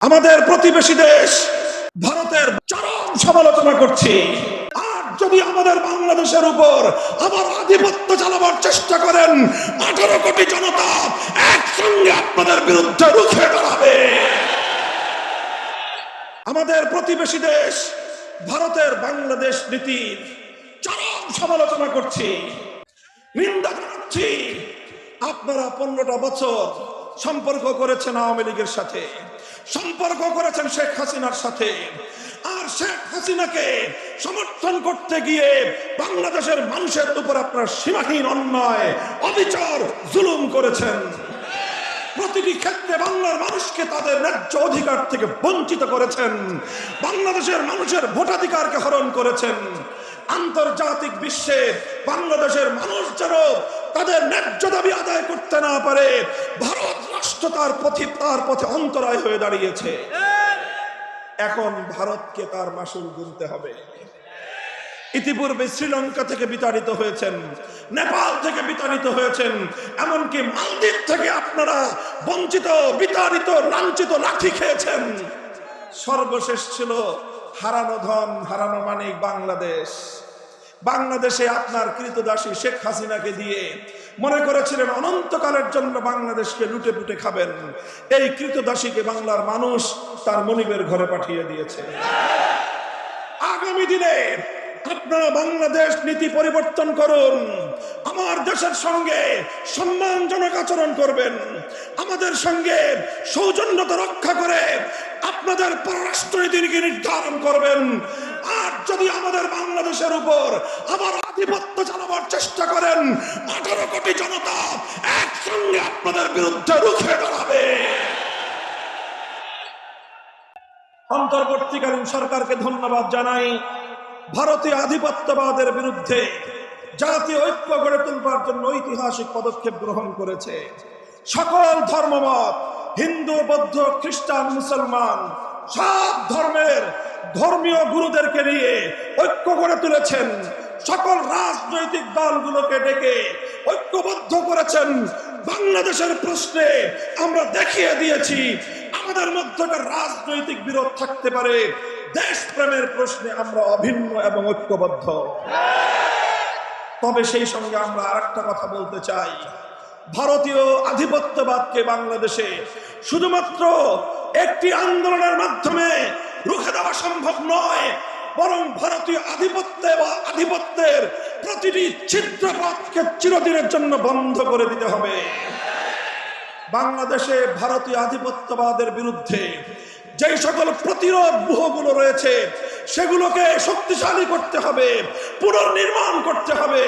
আমাদের প্রতিবেশী দেশ ভারতের চরম সমালোচনা করছি। আর যদি আমাদের বাংলাদেশের উপর আবার আধিপত্য চালাবার চেষ্টা করেন, 18 কোটি জনতা একসঙ্গে আপনাদের বিরুদ্ধে রুখে দাঁড়াবে। আমাদের প্রতিবেশী দেশ ভারতের বাংলাদেশ নীতির চরম সমালোচনা করছি, নিন্দা জানাচ্ছি। আপনারা 15টা বছর সম্পর্ক করেছেন আওয়ামী লীগের সাথে, সম্পর্ক করেছেন শেখ হাসিনার সাথে, আর শেখ হাসিনাকে সমর্থন করতে গিয়ে বাংলাদেশের মানুষের উপর আপনারা সীমাহীন অন্যায়, অবিচার, জুলুম করেছেন। প্রতিটি ক্ষেত্রে বাংলার মানুষকে তাদের ন্যায্য অধিকার থেকে বঞ্চিত করেছেন, বাংলাদেশের মানুষের ভোটাধিকারকে হরণ করেছেন। আন্তর্জাতিক বিশ্বে বাংলাদেশের মানুষ যেন তাদের ন্যায্য দাবি আদায় করতে না পারে, ভারত রাষ্ট্র তার পথে অন্তরায় হয়ে দাঁড়িয়েছে। এখন ভারতকে তার মাসুল গুনতে হবে। ইতিপূর্বে শ্রীলঙ্কা থেকে বিতাড়িত হয়েছেন, নেপাল থেকে বিতাড়িত হয়েছেন, এমনকি মালদ্বীপ থেকে আপনারা বঞ্চিত, বিতাড়িত, লাঞ্ছিত, লাঠি খেয়েছেন। সর্বশেষ ছিল হারানো ধন, হারানো মানিক বাংলাদেশ। বাংলাদেশে আপনার কৃতদাসী শেখ হাসিনাকে দিয়ে মনে করেছিলেন অনন্তকালের জন্য বাংলাদেশকে লুটে পুটে খাবেন। এই কৃতদাসীকে বাংলার মানুষ তার মনিবের ঘরে পাঠিয়ে দিয়েছে। আগামী দিনে আপনারা বাংলাদেশ নীতি পরিবর্তন করুন, আমার দেশের সঙ্গে সম্মানজনক আচরণ করবেন, আমাদের সঙ্গে সৌজন্যতা রক্ষা করে আপনাদের পররাষ্ট্রনীতিকে নির্ধারণ করবেন। আর যদি আমাদের বাংলাদেশের উপর আবার আধিপত্য চালাবার চেষ্টা করেন, 18 কোটি জনতা একসঙ্গে আপনাদের বিরুদ্ধে রুখে দাঁড়াবে। অন্তর্বর্তীকালীন সরকারকে ধন্যবাদ জানাই। ভারতীয় আধিপত্যবাদের বিরুদ্ধে জাতীয় ঐক্য গড়ে তুলবার জন্য ঐতিহাসিক পদক্ষেপ গ্রহণ করেছে। সকল ধর্মমত, হিন্দু, বৌদ্ধ, খ্রিস্টান, মুসলমান, সব ধর্মের ধর্মীয় গুরুদেরকে নিয়ে ঐক্য গড়ে তুলেছেন। সকল রাজনৈতিক দলগুলোকে ডেকে ঐক্যবদ্ধ করেছেন। বাংলাদেশের প্রশ্নে আমরা দেখিয়ে দিয়েছি আমাদের মধ্যকার রাজনৈতিক বিরোধ থাকতে পারে, দেশপ্রেমের প্রশ্নে আমরা অভিন্ন এবং ঐক্যবদ্ধ। তবে সেই সঙ্গে আমরা আরেকটা কথা বলতে চাই, ভারতীয় আধিপত্যবাদকে বাংলাদেশে শুধুমাত্র একটি আন্দোলনের মাধ্যমে রুখে দেওয়া সম্ভব নয়, বরং ভারতীয় আধিপত্যের প্রতিটি ছিদ্রপথকে চিরদিনের জন্য বন্ধ করে দিতে হবে। বাংলাদেশে ভারতীয় আধিপত্যবাদের বিরুদ্ধে যেই সকল প্রতিরোধ ব্যূহগুলো রয়েছে সেগুলোকে শক্তিশালী করতে হবে, পুনর্নির্মাণ করতে হবে।